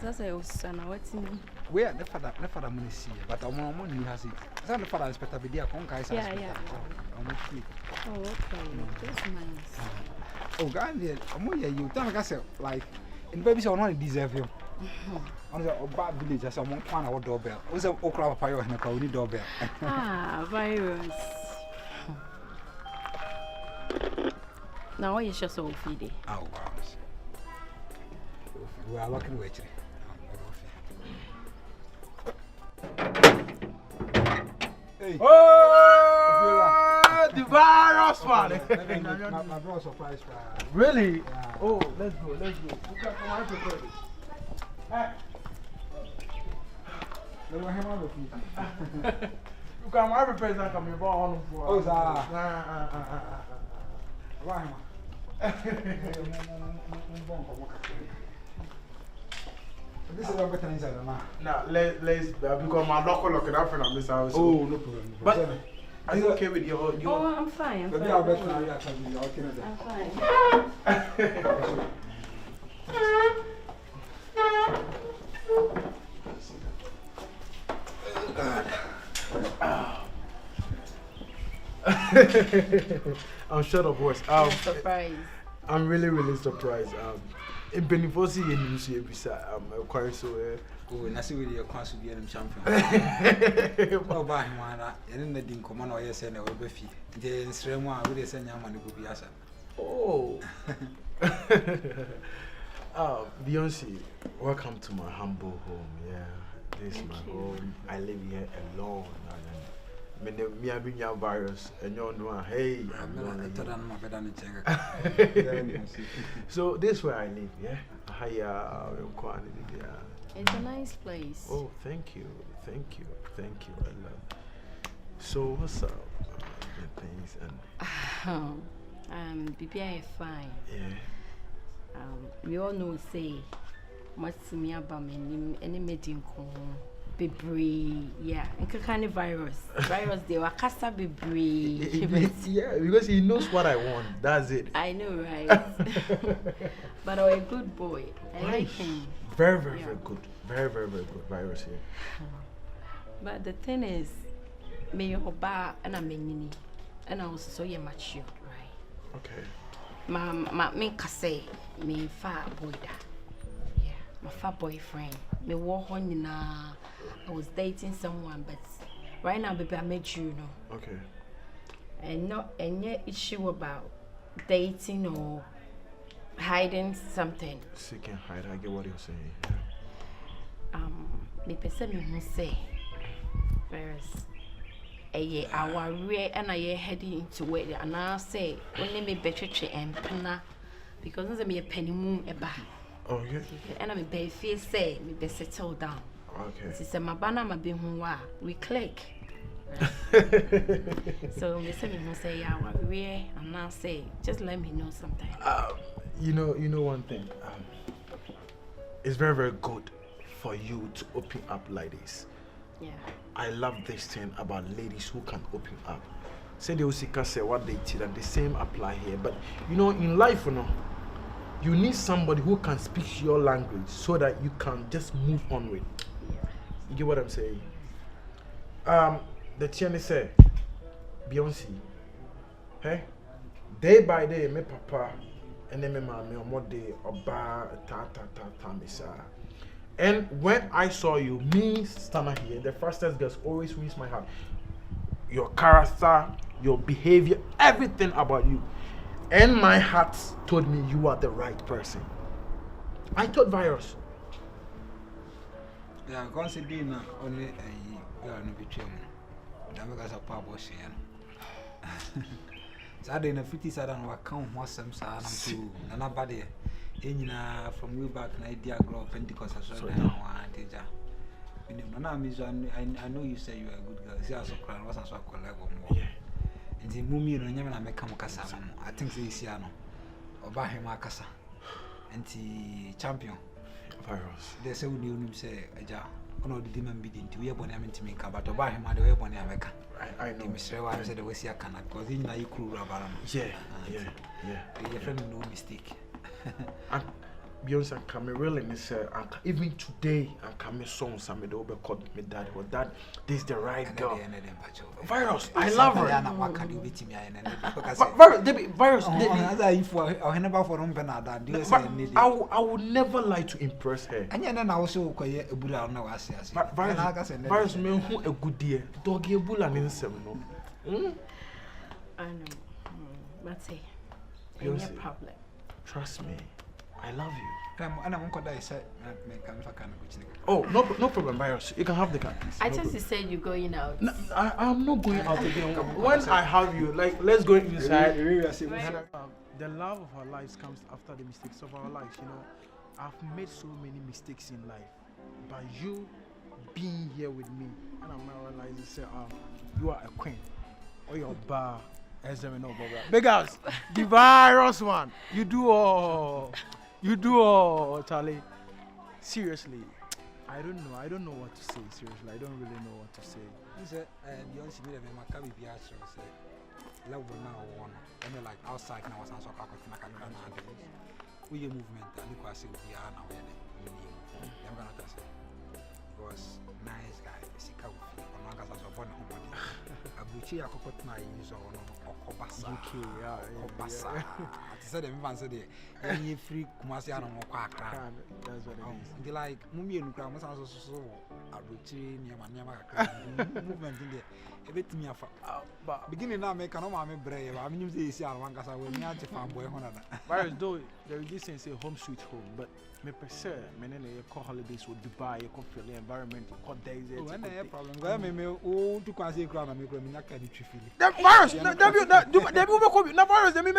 That's a son. What's in We are the father money see, but I'm on money has it. Some father inspector be there, conquer. Yeah. Oh, okay. That's nice. Oh, God, I'm you tell me, like, in babies, I don't deserve you. On the bad village, as someone found our doorbell. Was a okra fire and a cowdy doorbell. Virus. Now, why is she so feedy? Oh, wow. We are looking with Hey. Oh, the virus man. My brother surprised. Really? Yeah. Oh, let's go. You can come out with it. You can have a present coming on. Oh, sir. This is what better inside now. Now, let's because my local it up in this house. Oh, no problem. But are you okay with your? Oh, I'm fine. I'm fine. I'm shut up, boys. Surprise. I'm really surprised. In Benifosi, you see, I'm quite so. Oh, and I see with your class will be a champion. Oh, by him, and then the command or yes, and I will be feet. The stream one will send your money to be as Oh. Beyonce, welcome to my humble home. Yeah, this is my home. I live here alone. Me have been your virus, and you know, hey, I'm So this is where I live. Yeah, It's a nice place. Oh, thank you. I love. So what's up? Things and BPI is fine. yeah. We all know say much to me about me any meeting Bibri, yeah, and kind of virus. They were casta bibri. Yeah, because he knows what I want. That's it. I know, right? But I'm a good boy. I like him. Very good. Very good virus here. But the thing is, me your bar and I'm mini, and I was so mature, right? Okay. My me say me far boy da. Yeah, my far boyfriend. Me walk on na. I was dating someone, but right now, baby, I met you, Okay. And not any issue about dating or hiding something. Seek and hide. I get what you're saying. Yeah. Me person me who say, whereas our rear and I heading into it, and I say only me better and penna because there's me a penny moon a bar. Oh yeah. And I'm a fear say me be settle down. Okay. This is my banner, my being we click. So we say our rear and now say just let me know something. You know one thing. It's very good for you to open up like this. Yeah. I love this thing about ladies who can open up. Say the Osika say what they did and the same apply here. But in life, you need somebody who can speak your language so that you can just move on with. You get what I'm saying? The Tiani say, Beyonce, hey, day by day, me papa, and then me mommy, more day, oba, misa. And when I saw you, me standing here, the fastest girls always wins my heart. Your character, your behavior, everything about you. And my heart told me you are the right person. I thought virus. Yeah, considering only a girl no betray me. That because of Papa Shan. Saturday in a 50 side and what count was some sad to another from way back in idea grow Pentecost as well. I know you say you are a good girl. See, I saw crying was as well collect more. And the mummy and Yaman make come Casa. I think the Siano or Bahima Casa and the champion. Virus. They say, when you say, Aja, one of the demon bidding to be born to make about to buy him at the way when America. I know. Mr. I said, the way I cannot, because in my crew, Yeah. your friend, no mistake. Beyonce and Kami really is even today and Kami songs I made over called me daddy or dad. This is the right girl. Virus, I love her. Virus, I would never lie to impress her. And then I also quite a Buddha now. Virus, me who a good dear doggy bull and insem no. I know, but say, no problem. Trust me. I love you. Oh, no problem, Virus. You can have the car. I just said you're going out. No, I'm not going out again. When I have you, like, let's go inside. The love of our lives comes after the mistakes of our lives. You know, I've made so many mistakes in life, but you being here with me, and I'm now realizing, say, you are a queen, or you're a bar. Big house, the Virus one. You do all, Charlie. Seriously, I don't know what to say. Seriously, I don't really know what to say. You said, Beyonce made a Maccabi Biastro say, love will now one. And you're like outside now, was also we movement, and you can see we are now. I'm going to say, it was nice guy, Sika, on Mangas of one home. Abuchi, I could put my use on Okobasa. Okobasa. I said, everyone said, you're free, Kumasi, and Mokaka. That's what it is. They like Mummy and Kramas also so Abuchi, Yamanyama movement in there. A bit me but beginning now, make an army brave. I mean, you see, I want to say, we're not a fanboy. Whereas though there is this say home sweet home, but me per se, many call holidays with Dubai, you can feel the environment, you call days. When I have problem, where me oh to quasi crown and make me not carry trifili. The virus, the virus, the me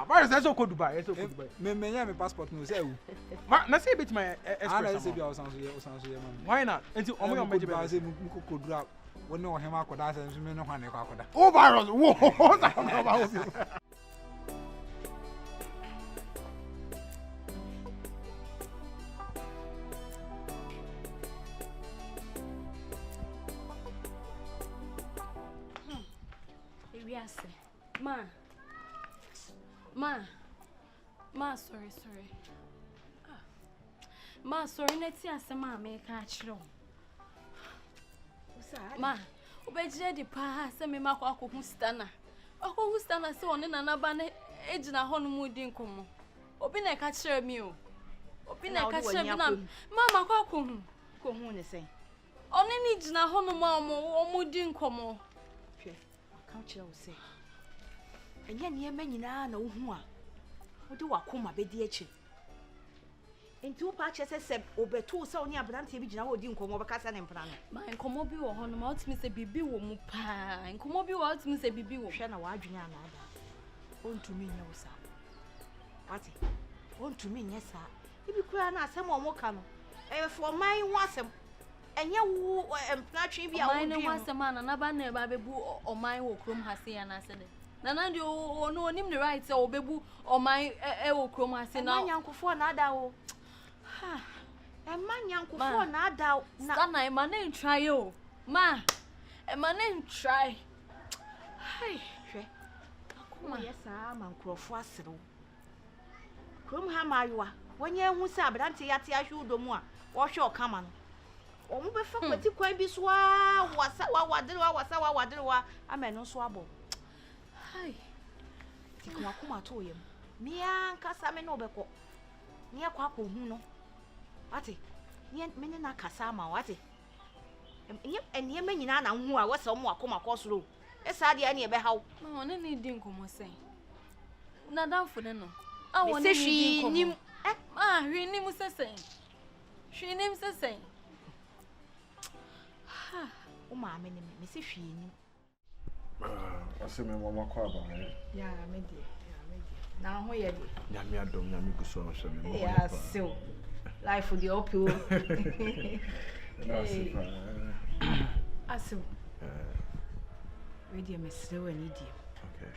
virus, that's okay Dubai, that's okay Dubai. Me my passport no say. Na say bit my express. Why not? Until omo your Dubai say muko kodura. When no him akoda say me no hwane akoda. Oh virus, whoa. Sorry. Ma, sorry, let's see as a man make catch you. Ma, obey the pa, send me Marco Hustana. Oh, Hustana, so on in another age and a honeymoon didn't come. Open a catcher meal. Open a catcher, Mamma Cocoon. Go home, say. Only needs na honeymoon or more didn't come. Couch, say. And yet, near many now know who are. What do I call my baby? In 2 patches, said, over 2 so near Branty, which now didn't come over Cassan and Prana. My Comobi or Honmouth, Miss Bibi will move, and Comobi or Miss Bibi will share a wagina. Own to me, no, sir. What? Own to me, yes, sir. If you cry, some more come. And for mine was him. And you and Platchy be a man once a man, another never boo or my chrome has seen and I said it. Nana do no name the right so bebu or my chroma say now uncle for another ha a man uncle for another na my name try you ma a man name try hi come yes sir man crofo asero krom ha mayoa wonye hu say abrante yate ahwe do mu a wo hwe okama no o mu be fa kwati kwan bi so wa ameno so abo hi tikwa kuma to yem mia nkasa me no beko nia kwa ko hu no ate nia me ne na kasa ma wate enia manyina na hu a wose mo akoma kosoro esa de ania be hawo ma wona ne di nkomo sen na danfo ne no a wona ne di nkomo hwi nim sesen ha o ma me ne me se hwi nim I say my mama call about it. Yeah, me dey. Now who you dey? Nyame adom, nyame guso o hwe me. Yeah, so life for the uphill. Aso. We dey me slow and idiot. Okay.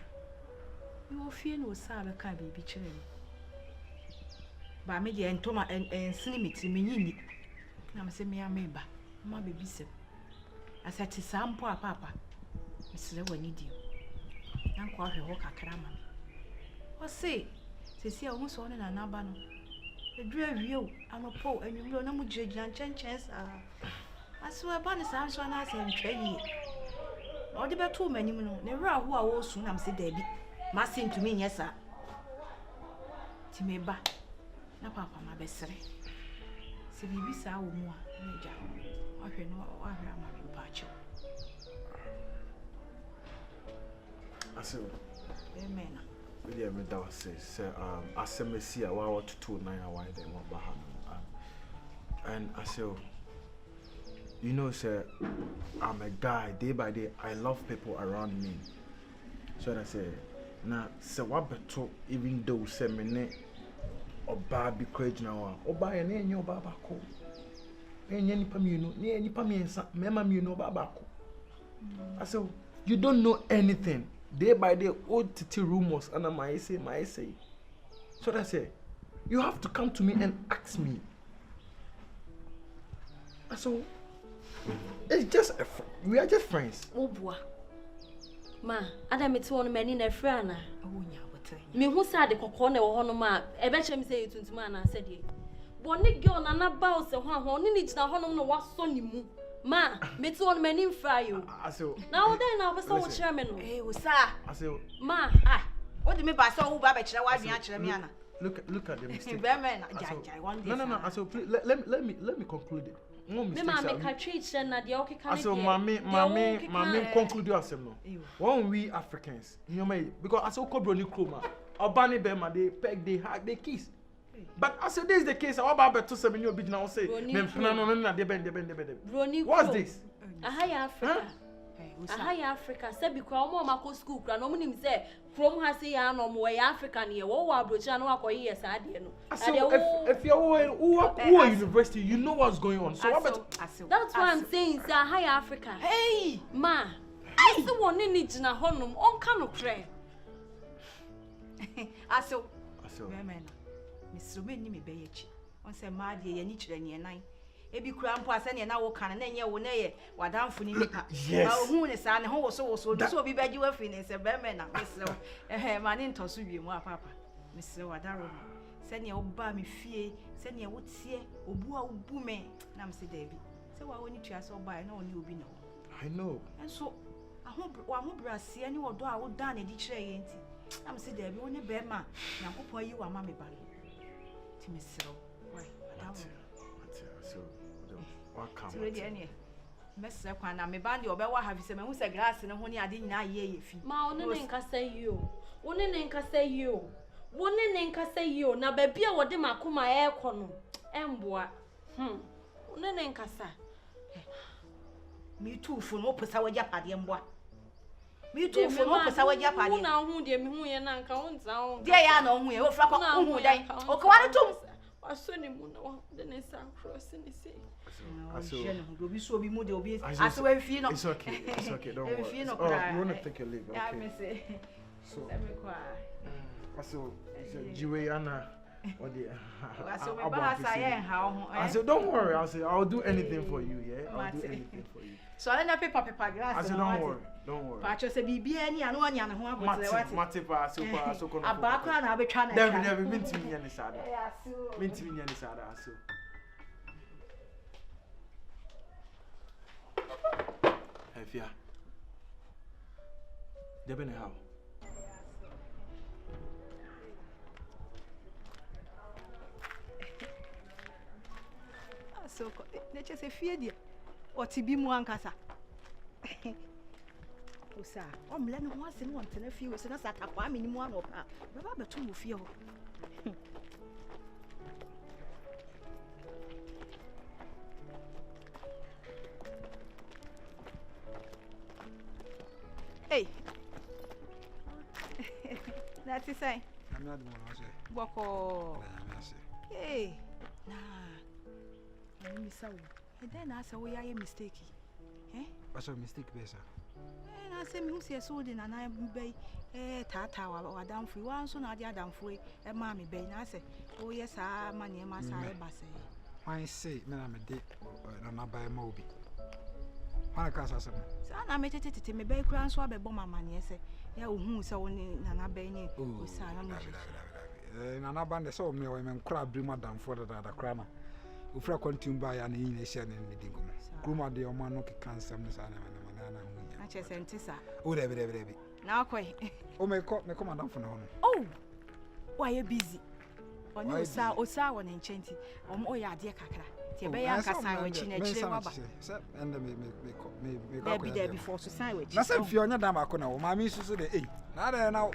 You will feel no sabe ka bibi kire me. Ba me dey entoma en slimit me nyini. Na me say me ameba. Ma bebi sem. Asati sampo papa. Mr. Wanidio. Uncle, I walk a crama. What say? Say, I almost wanted an abano. Edre view, I'm a po, and you know, no judge and chance. I saw a bonus answer and I said, Trey. All the better too many, never who I was soon, I'm said, Debbie. Must seem to me, yes, sir. Timeba, na papa, my best friend. Se bibi sa wo mu a na ja ahwe no ahwe amare mpacho aso amen we dey me that say asemesi a wa 229 a why dem wa ba ha and aso you know say I'm a guy day by day I love people around me so I say na se wa beto even though say me ne oba bi courage now oba ye na enye oba ba ko enye nipa mienu na nipa miensa mema mienu oba ba ko I say you don't know anything day by day old titi rumors and my say so that say you have to come to me and ask me so it's just we are just friends obua ma adam eti won mani na frɛ ana onya botre me hu sa de kokko na wo hono ma e be kyem sɛ etuntum ana sɛ de bɔne girl na na ba o sɛ ho ahon ne gyina honom no waso ne mu ma meti won mani mfra yo aso na wo den na wo sɛ wo kyerɛ me no wo sa aso ma o de me ba sɛ wo ba ba kyerɛ wa adua kyerɛ me ana look at the mistake Bemen jai one day no aso let me conclude it no me mistakes ma me ka treat na de o keka ne so mami conclude yourself no when we Africans you know because aso kobroni kroma obani be ma they peg they hug they kiss but I say this is the case I about to say me obi na say me no na de ben what's this aha ya Africa aha ya Africa say because omo ma ko school kra no mo nim say from ha say ya no mo ya Africa ne wo abrocha no akoye yes ade no if you are university you know what's going on so that's why I'm saying say aha ya Africa hey ma I say won ni gina honum onka no kre aso bemen Mr. Meni me beyechi on say ma de ye ni kyerɛ ne nan ebi kura mpo ase ne na wo kan na nye wo na ye wadamfo ni nika ba hu ne sa ne ho wo so do so obi baji wa fi ne se be me na mesre ma ne ntoso wie mu apapa mesre wadaro se ne oba me fie se ne wo tie obu a obu me na me se da bi se wa woni tua se oba na oni obi na I know and so wa ho brase ne wodo a wo da na di kyerɛ ye nti na me se da bi wo ne be ma Nyankopɔn yi wa ma me ba ti mesre why wadaro so what come so ready any mesre kwa na me band obe wa have se me hu se glass ne ho ne ade nyina ye fi ma one ne nka say you one ne nka say you one ne nka say you na ba bia wo de makoma e kɔ no emboa one ne nka sa me too fu no pesa wa japade mboa me too fu no pesa wa japade na hu de me hu ye na nka won tsa ho de ya na hu ye wo fra kwa hu dan o ka wa tum aso ni mu na wa de ne sa cross ni say aso obi so obi mu de obi aso wa fi no it's okay don't worry you want to take your leave okay yeah me say so let me kwa aso jiwe ana or the aso me ba sa ye ha ho aso don't worry I'll do anything for you yeah I'll do anything for you so na paper glass aso don't worry pa cho se bibia ni ano anya ne ho abotre wate mate pa so kono abakra na abetwa na never mintimi nya ne sada mintimi nya ne sada aso Efia debene how so ne che se fie dia o ti bi mu ankasa osa o mle no ho ase no ntena fie o se na sata kwa me ni mu ano pa baba betu mu fie ho hey that's it say I'm not the one I say boko I say hey nah me saw and then I say we are mistake what's a mistake besa na say me hu se so de na na be tata wa damfo wa so na de adamfo e ma me be na say o yes a ma ne ma sa e ba say why say me na me de na buy ma obi wana ka sa sa na me tete me be kura so abebo mama ne say ya o hu se woni na na be ni o sa na mo Nana band so me o men kra bri madam for da kra na. Ofra continue ba ya na yin ehia na ndidi ngomo. Kuma de o ma no ke kansam no sa na na hu. Ache sentisa. O de. Na akwai. O me ko madam for na ho. Oh. Why you busy? Oni osa won enchenti. O ya ade kakra. Ti be ya nkasa wachi na chire waba. Se ende me ko. Be there before so sign wachi. Na se fi onya da ma ko na o ma mi susu de na da na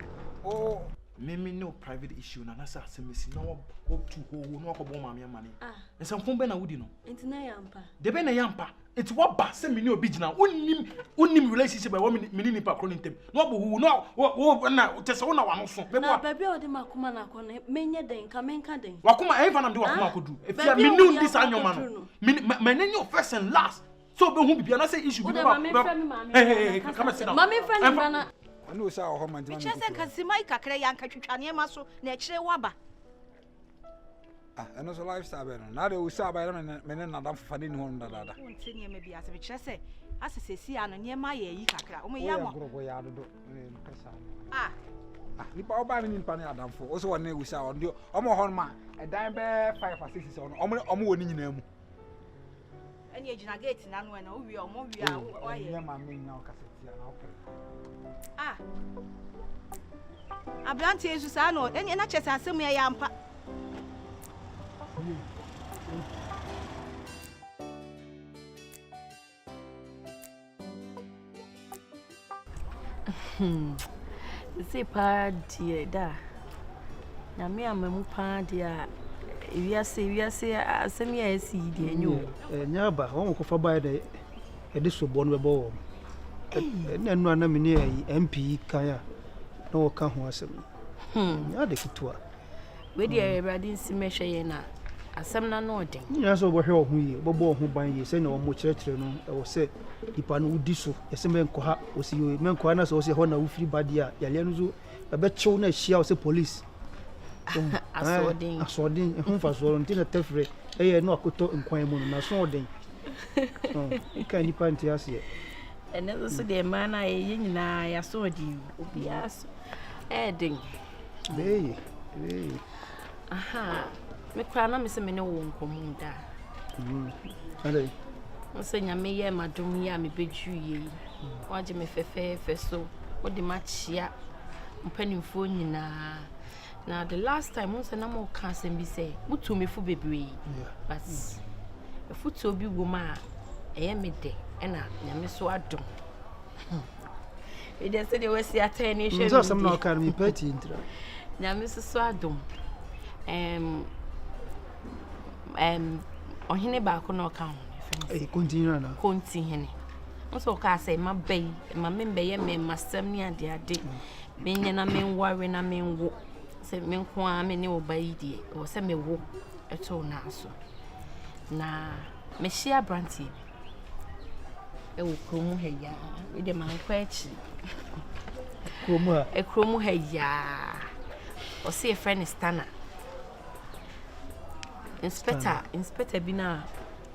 o me no private issue na nasa asemesi na wo tu ho no akobo ma me mane nsɛmfo be na wudi no enti na yampa de be na yampa enti wo ba se me ni obi gina unnim relationship ba wo me ni nipa kro ntem no bo hu no wo na tese wo na wa no so be na baby o de makoma na kɔ na menye den ka menka den wakoma e fa na de wakoma kodu efia me ni undi sa nyoma no me ne your first and last so be hu bibia na say issue bi ba come sit down mama friend na no sa ho man jama. Chese kasima kakra yanka twitwane ma so na ekire waba. Eno so lifestyle be no. Na de usa ba me ne nadam fafade ni ho ndada. Wonte ne ma bia se be chese asesesi ano ne ma ye yi kakra. O me yamo. Gro ya dodo. Nipa oba ni nipa ne adamfo. O so won na usa on dio. Omo ho ma e dan be 5 or 6 on. Omo woni nyina mu. Eni ejina gate na no na o wi omo wi a o ye. Ne ma me nya o kaseti na o. Abranti esu sa no eni na chese asem ya yampa. Se pa die da. Na me amamu pa dia. Wiase asem ya esi die enyo. Nya ba won ko fa ba de de so bo no be bo. Na nu ana me ne MP kan ya na wo ka ho asem. Nya de kitwa. We dey everybody nsimehwe ye na asem na no den. Nya so bo hwe ho yi, bo ho ban yi se na wo mo kirekire no e wo se ipa no udi so ese me nko ha o si yo me nko ha na so wo se ho na wo firi badia ya le no so e be chew na hia wo se police. Asodin ehun fa so nti na tefre eye no akoto nkwan mu no na so odin. Ka ni panti ase. Ene so de mana ye nyina ya so odi obi aso. Edin. Dey. Aha. Me kwa na me se me ne wo nkomu da. Ale. Nse nya me ye madum ya me beju ye. Waje me fefe so. Odi ma chia. Mpanimfo nyina. Now the last time once na mo kan sem bi say mutu me fu bebre. But the foot obi woma e me de e na nyame so adom. We dey say the we see attorney share. So some no kan me party intra. Nyame so adom. Ohene ba ko no kan. Continue na. Continue. Once ka say ma bay ma membe ye me masem ni ade. Me nya na me worry na me wo. Se me nko a me ne obai die o se me wo eto na so na me hia branti e wo kromu ha ya we de man kwa echi kromu ha ya o se e friend stana inspector bi na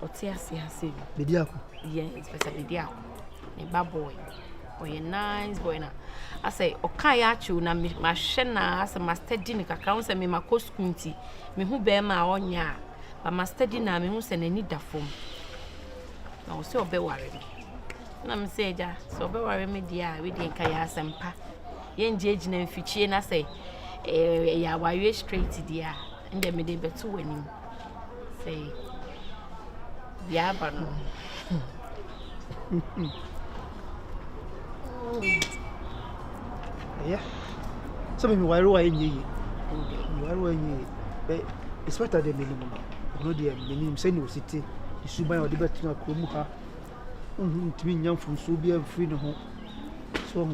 o ti ase Bediako inspector Bediako ne baboy oh yeah, nice boy na. I say okay achu na ma hwe na asa master di ni kakra won say me makɔ school nti me hu be ma onya ba master di na me hu say na ni da fom na o say obe ware me na me say ja so obe ware me dia we di nka ya asempa ye nje gina mfichie na say ya ware straight dia inde me de beto wani say ya ba no yeah. So me wire wa enyi. Wire wa enyi. It's better than minimum. No dey minimum say no city. The suban o dey better na kromu ha. Ntimi nyam fun so bi free no ho. So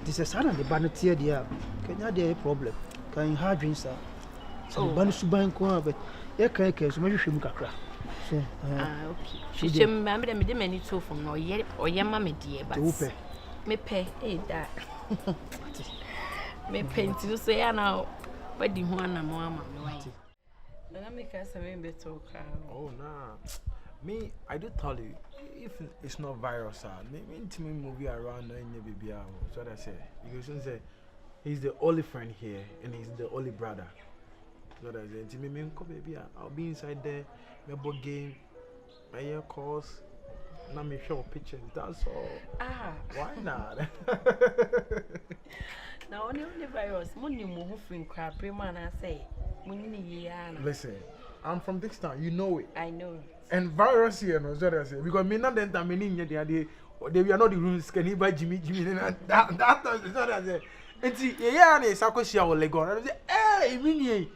this is sana the banity there. Kenya dey problem. Kan hard drinks sir. So ban suban ko but e kan so me hwehwem kakra. So okay. Hwehwem ma me de mani to from no ye ma me die but. Me pay that. Me paint you say na wadi ho na mo ama me why. Na me ka say me beto ka. Oh nah. Me I do tell you if it's not viral sir, me intimi movie around na nya bibia so that I say because you say He's the only friend here, and he's the only brother. So that's it. Baby, I'll be inside there. Maybe game, my ear calls. Now me show pictures. That's all. Why not? Now only virus. Money move from crap. Man, I say. Listen, I'm from this town. You know it. I know. And virus here, no, so that's it. Because me not then time me the idea. They were not the rules. Can he buy Jimmy? That is not that. And see, yeah, they sakosia or Lego. I say, hey, me.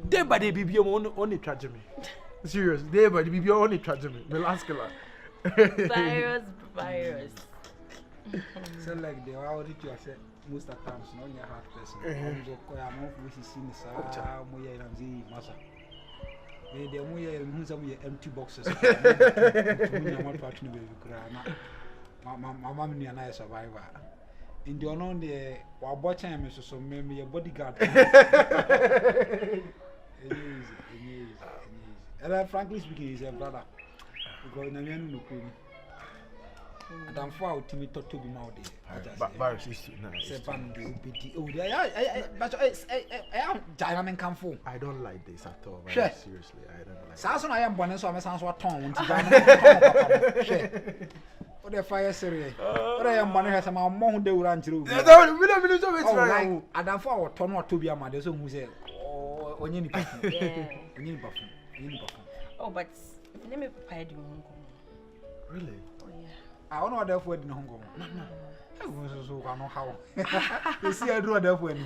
They by the BB only tragedy. Serious. They by the BB only tragedy. Me last killer. Virus. So like they already to say most of the times no you're hard person. I'm so quite I'm off with his sins. Moya and Zi Massa. They are moya and some empty boxes. I'm not watching the baby. My mom and I survivor. In the unknown, the while watching Mrs. So maybe a bodyguard. And frankly speaking, he's a brother. Because I'm not and I'm for to me to be more there. Virus is but Diamond come for. I don't like this at all. Seriously, I don't like. Sason I am born so I sounds what tongue. What the fire series. But I am born has a mom they will run through. I don't for turn or to be a mother so who said, oh, when you need Oh, but let me pay you. Really? Oh, yeah. I don't know therefore in Hong Kong. No. So I know how. You see, I drew a therefore.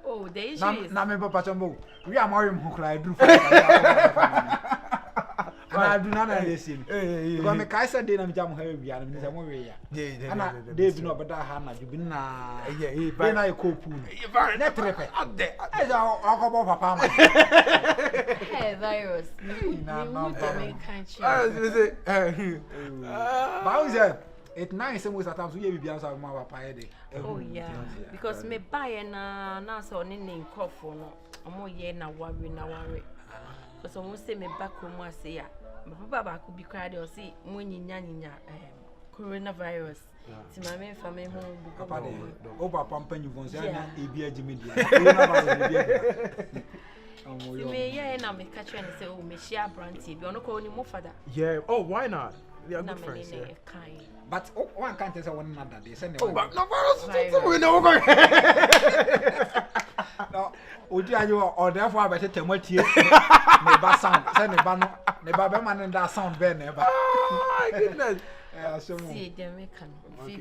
Oh, the issue is. Namember Pachambo. We are more who cried. I do not listen. Because the Kaiser didn't jump heavy and Miss Amoria. They do not, but I have you been when I cope. Net repair. As our papa. Hey, virus. Bowser. It's nice and was at times we be outside my papa. Oh, yeah. Because me buy and now so in cough for no. I'm more yen now worry. Because almost say me back home was say, Papa could be cried or see Munya coronavirus. To my main family home. Oh, Papa, you won't say, be a Jimmy. You may yeah, now me catch and say, oh, me share brandy. Be on call any more father. Yeah, oh, why not? They are good friends. But one can't tell one another. They send oh, but no, no, would you or therefore I better tell what you never sound, send a banner, never man and that sound better never. Oh, my goodness. See, the American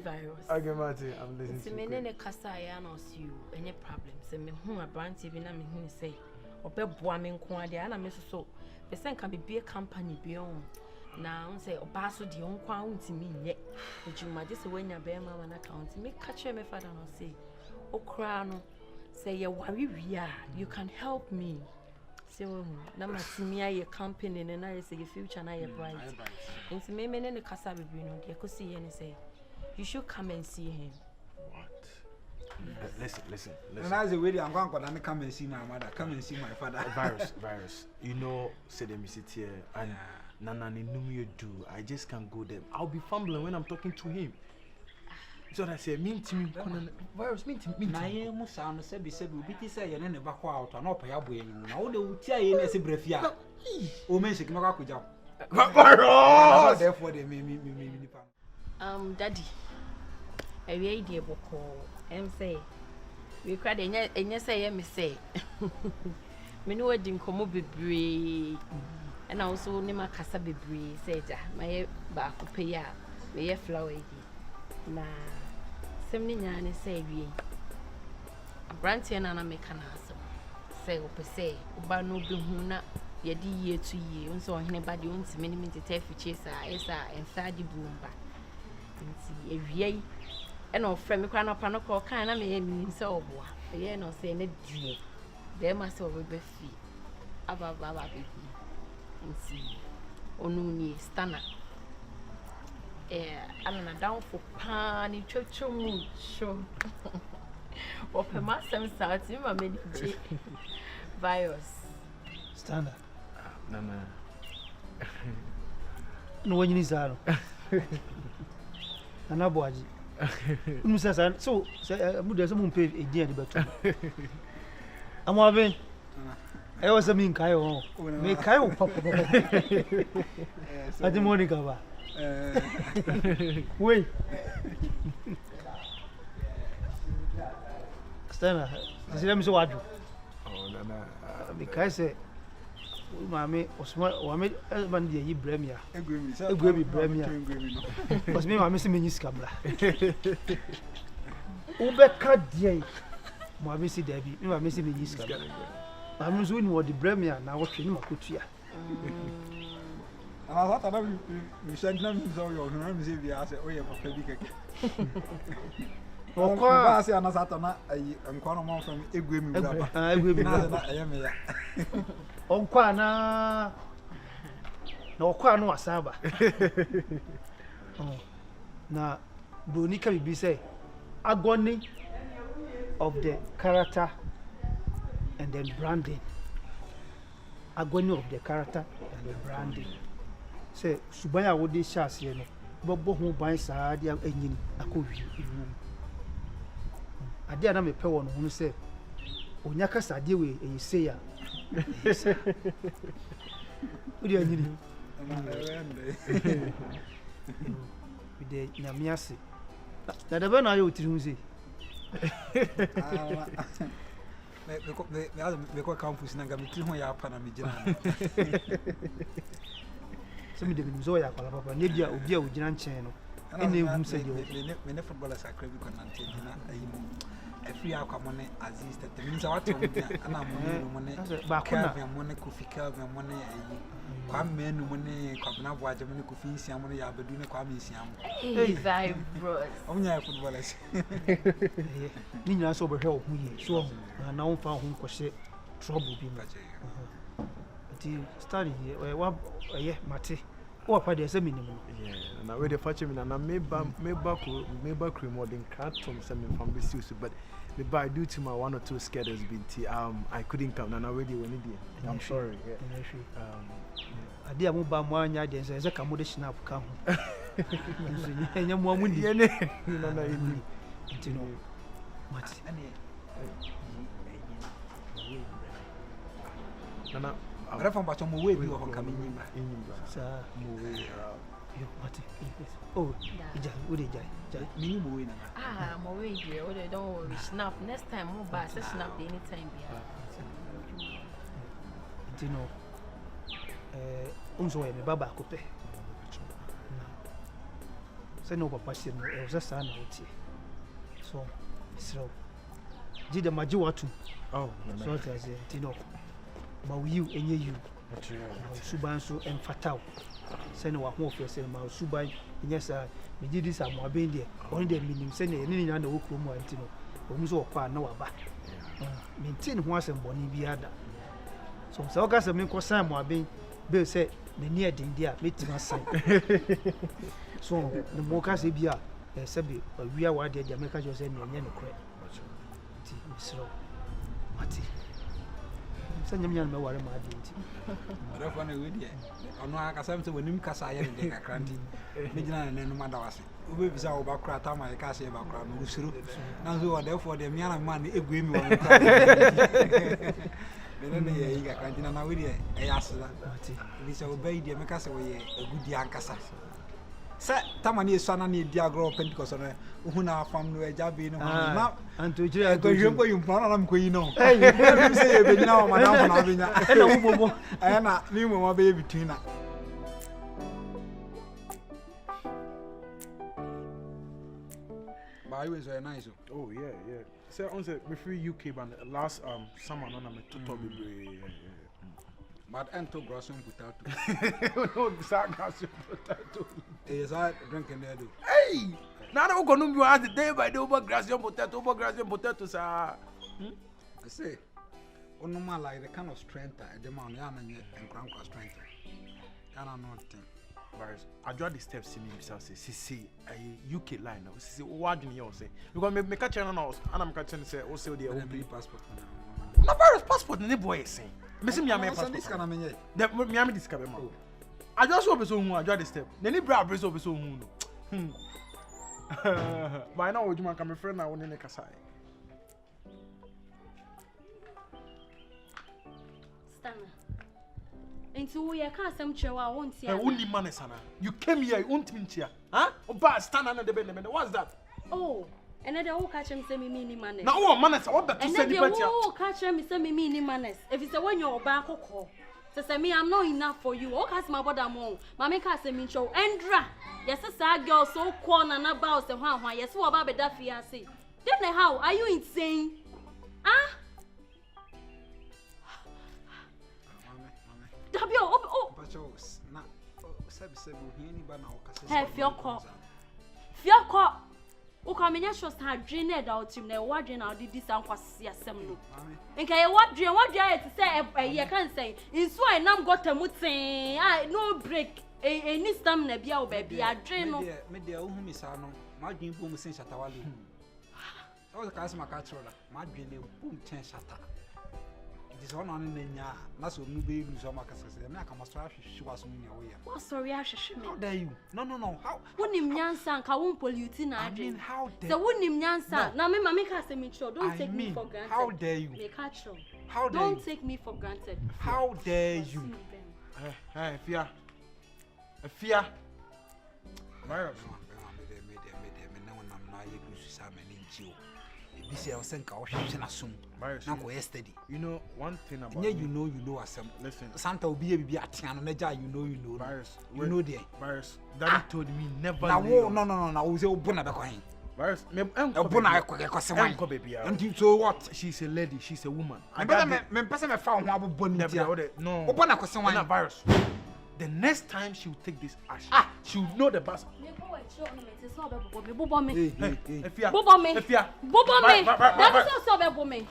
virus. I get Martin, I'm listening to me. Then a cassa, I announced you any problem. Send me whom a brand TV, and I'm say, or be booming quantity, and I miss so. The same can be a company beyond. Now say o baso di on kwa untimi nye ejuma je se wanya be mama na account me catch me father no say o kra no say ye wari wia you can help me say wo na matimi aye company ne na say your future na ye bright nti me ne kasa bebre no de ko see ye ne say you should come and see him. What? Listen. And as a way I'm going to come and see my mother, come and see my father. Virus. You know, say them sit here and Nana you do. I just can't go there. I'll be fumbling when I'm talking to him. So I say, mean to me, virus, mean to me. I am sound said, we say, you're never out or not pay up with you. Now, they will tell you as a brief yard. Oh, men, she cannot go down. Therefore, they may me. Daddy, a very dear book say, we cried and yes, I am say. Me know I didn't come up with bree. And also name a casa bebree said my back pay up me flower na 70 yan say we branty and an American say o per se uba no be huna ye di year to year so anybody wants minimum to take for chase and third boomba and see and of friend me cry up and call kind of me so boa ye no say ne die there must always be fee aba baby see onuni stana I'm down for pani chochomu show open my some start in my virus Stana no when you need zaro Nana Boaji So muda some pay a dear better. I'm having I was a mean Kyle. Make Kyle papa. I didn't want to cover. Wait. Stana, let me so what? Oh, no. Because Mammy was one husband, ye bremia. A grim, A gravy bremia. Was me, my missing mini scabla. Ubeka dear. My missy Debbie, you are missing mini scabla. I'm doing what the bremia now watching my kutia. And I thought you sent them so your name is I said, oh, yeah, for Pedic. Oh, I say, I'm quite from a grim. I will be not. On Kwana no Kwano Asaba. Now, Bonica be say agony of the character and then branding. Agony of the character and the branding. Say, Subaya would this chas, you know, Bobo who buys Sadia engine a coffee. I dare not be power who say, Onyaka Sadiwe, and you say, what do you need? With the Namiasi. That the one I would say. Because campus Nagami, who are Panamijana. Some of them Zoya, Papa, Nidia, Udia, Ujian channel. And they whom said you. Many footballers are credit on Antina. Every hour money as is that means what and I'm money back money coffee Calvin money Kwame money Kwabna Wajamani Kofi Siam money Abeduna Kwame Siam. Hey, very bros. Only footballers. Nina sober help me, so now found whom crochet trouble be much. Study here, what a year, Mate. What part is a minimum? Yeah, and I read the fortune and I may back more than carton something from this use, but maybe I do to my 1 or 2 schedules BT. I couldn't come and already when it. I'm sorry. I did move by 1 year, there's a accommodation up come. And you're more windy, you know. Nana, I found but I'm away you coming in. Sir, oh, would it die? I'm away here. Don't worry. Snap. Next time, more bad. Snap anytime. You know, also, a baba cope. Say no, papa, it was a son out here. So, did the Majuatu? Oh, so as you know. But you and you, Subansu and Fatal. Send our home for sale, my Subai, yes, we did this. I'm being there. Only the meaning sending any other work room, Antino, whom so far no about. Maintain once and Bonnie so, so gas of Minko Sam were being Bill said, the near India meeting us. So, the Mokas Ibia, Sabi, we are what the Jamaica was in the Yan Craig. So, Mati. Send me on my worry, my dear. I don't want to read yet. I know I can say when you cast I am in the cranty. Midnight and no matter what. We was our back crack, I can't say about crime. Now, so therefore, the young man agree me on the then I can't know with you. I asked that. This obey the Macassa way a good young cassa. Sir, Tamani son and need Diagro Pentecost on who now found a job in and to jail. Go you plan queen. No, hey, say now, Madame Avina. I am not new my baby between us. By was very nice. Oh, yeah. So, on the free UK band last summer, on a total be. But ento grossing potato. No, sarcasm potato. Is I drinking there? Hey! Now I'm going to ask the day by the over grassian potatoes are. I say, on no man like the kind of strength I demand and crown strength. And I'm not thing. I draw the steps in himself, say, a UK line. See, what do you say? Because me catch an house, and I'm catching say, also the old passport. No, virus passport, the boy say. Missing me, I'm this kind of me. The Miami discover. I just hope so. I draw the step. Then he brought Brazil so. By now, you can my friend now in the Kasai. Stana. Into we can't some chill. I won't see. Only man, Sana. You came here, you won't mean here. Huh? Oba, stand under the bed. What's that? Oh, and then they all catch him say me mean manners. Now, what manners? What better to And say then the they better? all catch him say me mean manners. If it's a one you're back or call. So me, I'm not enough for you. Oh, cast my body among. Mamma can't say me show. Andra. Yes, a sad girl so corner and about the one. Yes, what about the fiancé? Then how? Are you insane? Ah? W, oh. Hey, Fioko. O kamenya shows ha dwene da otim na wa dwene na odi disa nkwase asem no nka ye wa dwene to say ye kan say insu I nam gotamu ten no break any stam na bia o ba bia dwene no me de ohu mi sa no ma dwene bom sen shatawale o ka asema ka trola ma dwene bom ten shata it is one on nya na so nu be lu so ma ka sese me aka masora hwehwe so nya wo ya what sorry ahwehwe me how dare you no how wonim nyansa nka won pollute na adwene I mean how dare so wonim nyansa na me mama ka say me sure don't take me for granted how dare you me ka sure how dare don't you take me for granted how dare you Hey, Fia. Virus. Me na wona na ye gusu sa me ni nji o. Ebi se o senka o hwehwe na som. Na ko yesterday. You know one thing about me. You know asem. Listen. Santa obi e bibi atia no na ja you know. Virus. You know there. Virus. Daddy told me never. Na wo no na wo se obu na be kwan. Virus. Me obu na ko se wan. Baby. And so what? She's a lady, she's a woman. I got me person me fa ho abobon ni tia. No. Obu na ko se wan. Virus. The next time she will take this ash, she will know the bus. Bobo me. Efia. That is also Bobo me.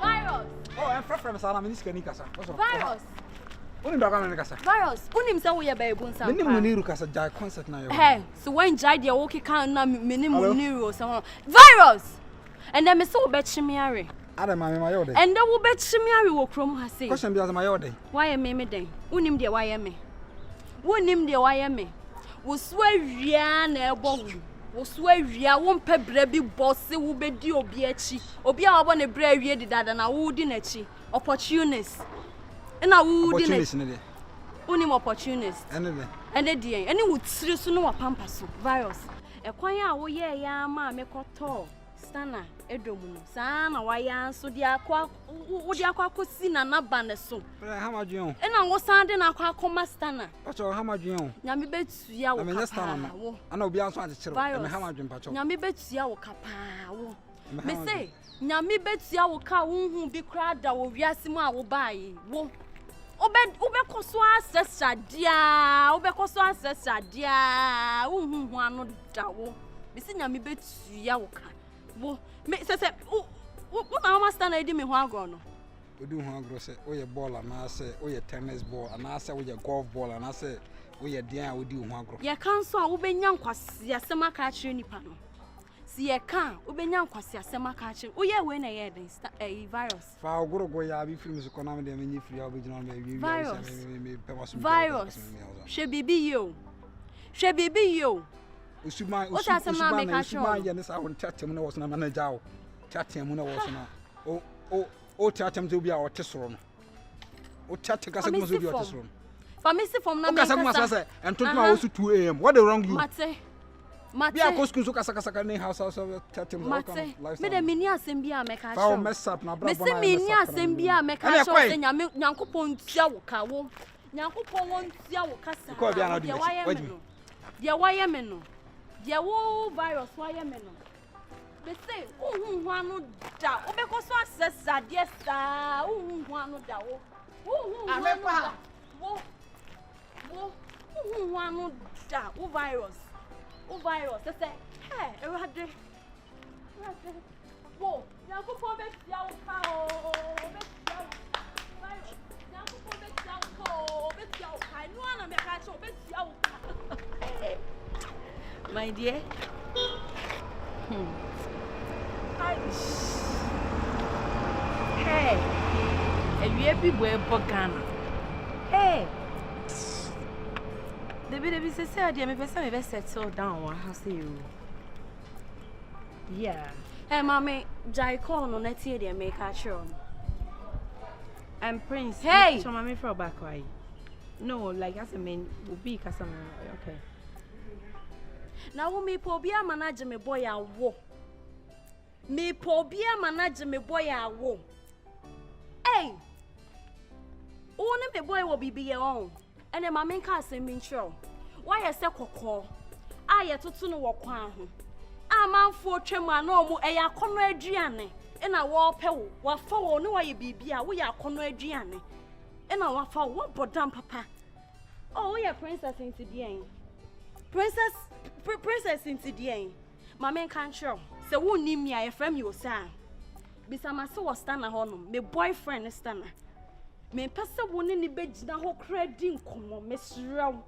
Virus. Oh, I'm from Sana Minister Nikasa. Virus. Uni ndo kama nikasa. Virus. Uni msa wo ye ba ebunsa. Meni muniru kasa jai concert na yo. Hey, so when jai dia wo kika na meni muniru so. Virus. And then me so be chimiare. Ada mama ma yode. And then wo be chimiare wo krom ha say. Question bi as ma yode. Why me den? Unim de why me. Wonim de why me. Wo so awia na ebo wu. Wo so awia wo mpa bra bi boss wo be di obi achi. Obi a wo ne bra awie di dada na wo di na chi. Opportunities. Na wo di na. Unim opportunities. Ene de. Ene wo tiri so no wa pampa so. Virus. Ekwan a wo ye ya ma me koto. Stana edomu no saa na waya so dia akwa wo dia akwa kosi na na ba ne so ha madwen e na wo san de na akwa akoma stana pacho ha madwen nya me betua wo kapa wo ana obi anso akyekere me ha madwen pacho nya me betua wo kapa wo me say nya me betua wo ka wo hu bi kra da wo wiase mu a wo baayi wo obekoso asesa dia wo hu anu da wo me say nya me betua wo ka wo me se wo na ma stand na di me ho agro no odi ho agro se o ye ball na se o ye tennis ball na se o ye golf ball na se o ye dian a odi ho agro ye kan so a wo benya nkwase asema ka akire nipa no si ye kan wo benya nkwase asema ka akire wo ye we na ye den virus fa ogorogo ya bi film so kona me de menyi free a obegina me wi me pe waso virus she bibi yo Usuma ya ne sa won tatem na wo so na manager wo tatem na wo so na o tatem to bia o te soro no o tatem kasa mo so bia o te soro famisi from na me kasa mo say entoto na wo so 2 am what the wrong you mate bia ko school so kasa ne house tatem mate me de mini asem bia me ka fa o mess up na bra bona me mini asem bia me ka show say nyankopon tua wo ka wo nyankopon won tua wo kasa ko bia na do dia why me no dia wo virus why me no they say hu anu da obekoso access adie sa hu anu da wo hu anu da wo hu anu da wo virus they say hey erade wo nyankopon be tia wo ka o be tia virus nyankopon be tia wo be tia wo ka no ana me ka cho be tia wo ka my dear. Hey, and you be boy Bogana. Hey, Debbie said, "Dear, me person me settle down. I have see you." Yeah. Hey, mommy, Jai call no net here. They make a show. And Prince. Hey! So mommy for back why? No, like as a man will be customer. Okay. Now me pobia manage me boy a wo. Me pobia manage me boy a wo. Hey! One me boy will be your own. And then my main car say me show. Why I say koko? I to no wo kwan ho. Amanfo twema na omu eya kono aduane. E na wo pe wo. Wa fa wo no wa ye bibia wo ya kono aduane. E na wa fa wo bodam papa. Oh, we are princess into the end. Princess into the end. My main control. So who need me? I friend you, sir. Bisa my so was Stana honum. My boyfriend is Stana. Me pesa woni ni bed na ho credit nkomo mesraw.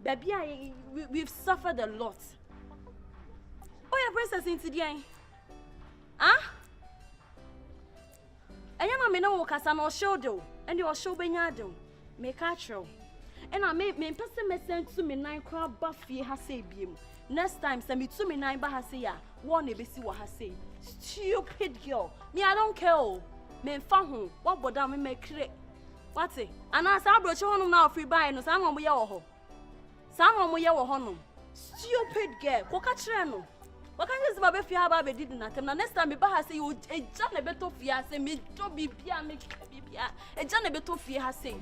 Baby, we've suffered a lot. Oh, yeah, princess into the end. Huh? And you know me no kasa no show do. And you show benya do. Me control. And I me person me send to me 9 crab buffy ha say biem. Next time send me to me 9 ba ha say ya. One be see what ha say. Stupid girl. Me I don't care. Me fa ho. What boda me make cre. What it? And I say abroach honum na free buy no say mo ye wo ho. Say mo ye wo honum. Stupid girl. Ko ka kire no. What can you say about fear about did nothing? Now next time me ba ha say you e jana beto fear say me do bibia me bibia. E jana beto fear ha say.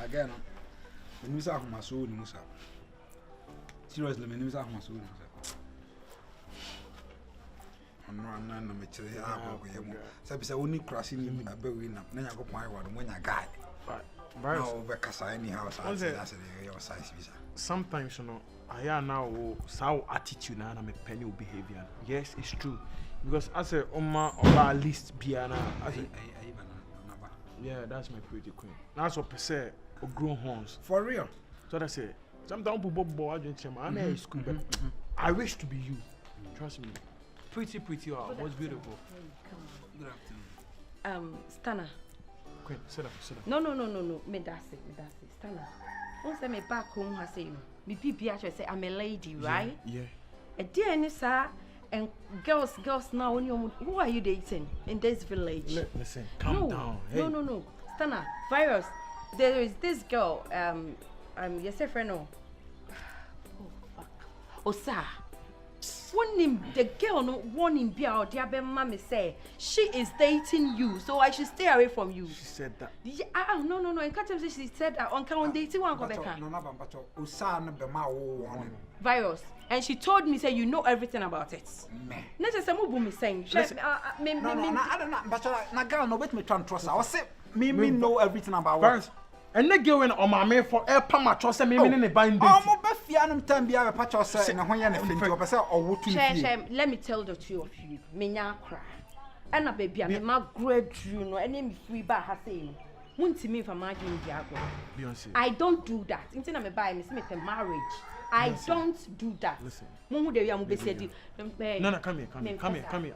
Again, when we saw my soul, Musa. Seriously, when we saw my soul, I'm not a material. So, only crossing a building up. Then I got my word when I got because I any house. I said, your size visa. Sometimes, you know, I am now so attitude and I'm a penny behavior. Yes, it's true. Because as a Oma or at least Biana, yeah, that's my pretty queen. That's what per se. Or grown horns. For real. So that's it. Sometimes people boy I'm in school, but I wish to be you. Trust me. Pretty, was beautiful. Good afternoon. Stana. Queen, sit up. No. Me that's it. Stana. Once me back home, I say, me people actually say I'm a lady, right? Yeah. A dear Nissa and girls now. Who are you dating in this village? Listen, calm down. Hey. No. Stana, virus. There is this girl, yes, friend. Oh, fuck. Oh, sir. The girl, no warning be out there, but mommy say she is dating you, so I should stay away from you. She said that. Yeah, no. I can't say she said that. On count dating one go back. Virus. And she told me, say, you know everything about it. Not just some boom saying. No, I don't know. But na girl, no wait me try trust. I say me know everything about it. And the girl went on my man for air pama trust me in the bind. Oh, my befianum time be a patch or say, and when you're let me tell the two of you, me nya cry. And a baby, I'm my great Juno, and name free by her saying. Won't me for my Beyonce. I don't do that. Until I'm a buy Miss Smith a marriage. I don't do that. Listen. No, come here.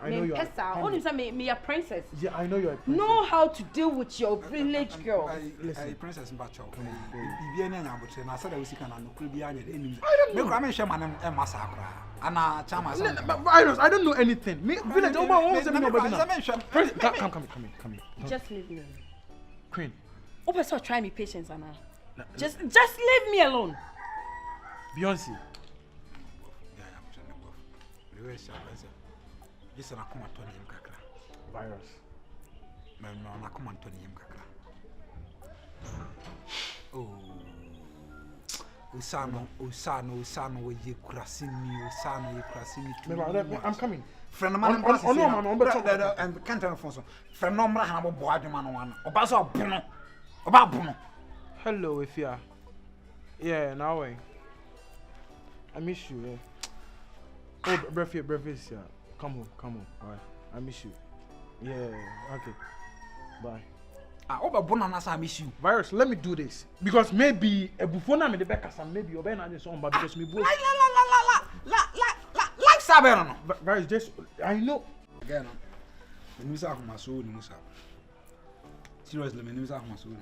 I know you are. Only me a princess. Yeah, I know you are a princess. Know how to deal with your village girl. Listen, princess Bacho. I said I was sick and I could be any. I don't know. I'm sure my name is Massacre. Anna Chamas. I don't know anything. Me village over won't say nobody. Come here. Just leave me alone. Queen. Open so try me patience, Anna. Just leave me alone. Beyonce. Just an account virus. No, I come on Tony Oh, Usano, ye Krasini, I'm coming. Friend of mine, and can't Alfonso. Friend no man, I'm a boy, man, about Bruno. About Bruno. Hello, if you are. Yeah, now I miss you, yeah. Oh, breakfast, yeah. Come home. Bye. I miss you. Yeah, okay. Bye. Over Bonana, I miss you. Virus, let me do this. Because maybe a buffona me the back and maybe you're better than someone, but because me both. Like Saberno. Virus, just, I know. Again, the news of my soul, Musa. Seriously, the news of my soul.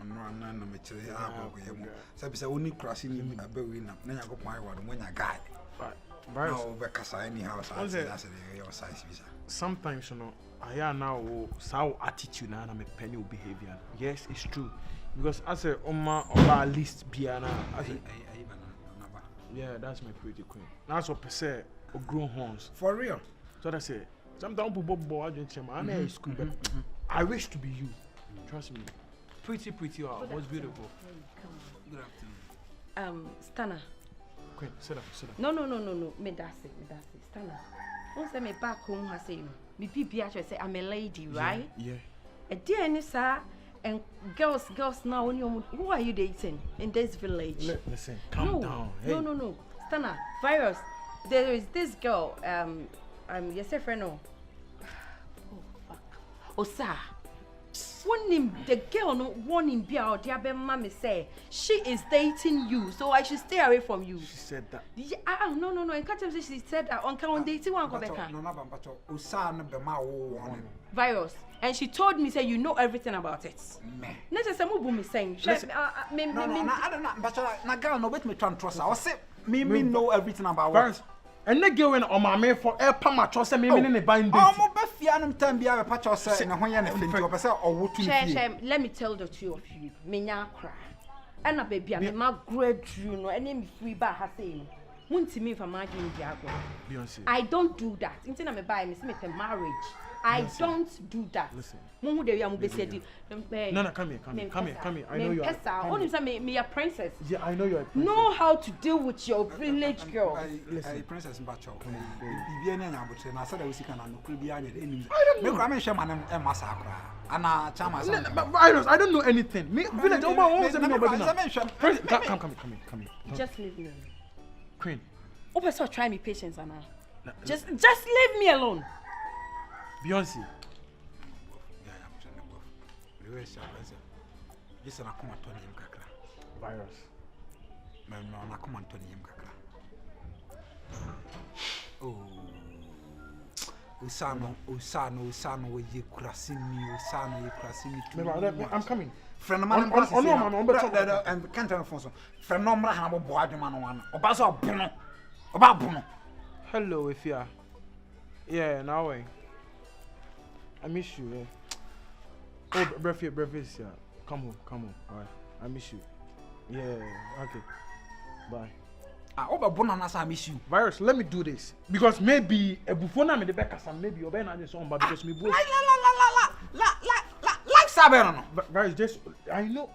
I'm not a material. So, only crossing a building up. Then I got my word when I got it. Virus, because I any house, I say that's your size visa. Sometimes, you know, I am now so attitude and I'm a penny behavior. Yes, it's true. Because as a Oma list piano, yeah, that's my pretty queen. That's what per se or grown horns. For real. So that's it. Sometimes people boy I don't I'm in school, but I wish to be you. Trust me. Pretty, was beautiful. Good afternoon. Stana. Queen, sit up. No. Me that's it. Stana. Once I me back home, I say, me people actually say I'm a lady, right? Yeah. A dear Nissa and girls now. Who are you dating in this village? Listen, calm down. Hey. No. Stana, Virus. There is this girl. Yes, a friend. Oh fuck. Osa. The girl no warning be out there. Mommy say she is dating you, so I should stay away from you. She said that. Yeah, no. In catch she said that on dating one Virus, and she told me say you know everything about it. Not just some boom saying. No, I don't know. But na girl no wait me try and trust her. I say me know everything about Virus. And the girl on my man for air pamacho say me in the bind. Oh, my fianum time be a patch or say na when you flint up say or what you let me tell the two of you. Me nya cry. And a baby me ma grade you know and me free ba ha say. Munti me for margin diago. Beyonce. I don't do that. Inti na me buy me say marriage. I don't do that. Listen. Mumu de am be said. No, come here. I know you are. Only say me a princess. Yeah, I know you are a princess. Know how to deal with your village girl. Listen, princess Mbacho. Bibi enya nyabotre na said we sika na nokuri bi anya de enim. I don't know. Me kwa me hwe manem e masakra. Ana chama sa. Virus, I don't know anything. Me village over won't say me nobody now. Come here. Just leave me alone. Queen. Open so try me patience Anna. Just leave me alone. Beyonce. Just na come Anthony kakra. Virus. Na come Anthony kakra. Oh. Usano we kurasini. I'm coming. Friend man and can't telephone. Friend no mra hana bo adwuma no wan. Oba so bono. Oba bono. Hello, Ifia. Yeah, now way. I miss you, yeah. Oh, breakfast, yeah. Come home. Alright. I miss you. Yeah, okay. Bye. Oba bono na I miss you. Virus, let me do this. Because maybe a buffona me the back and maybe you're better than someone, but because me both. Like Saberno. Virus, just I know.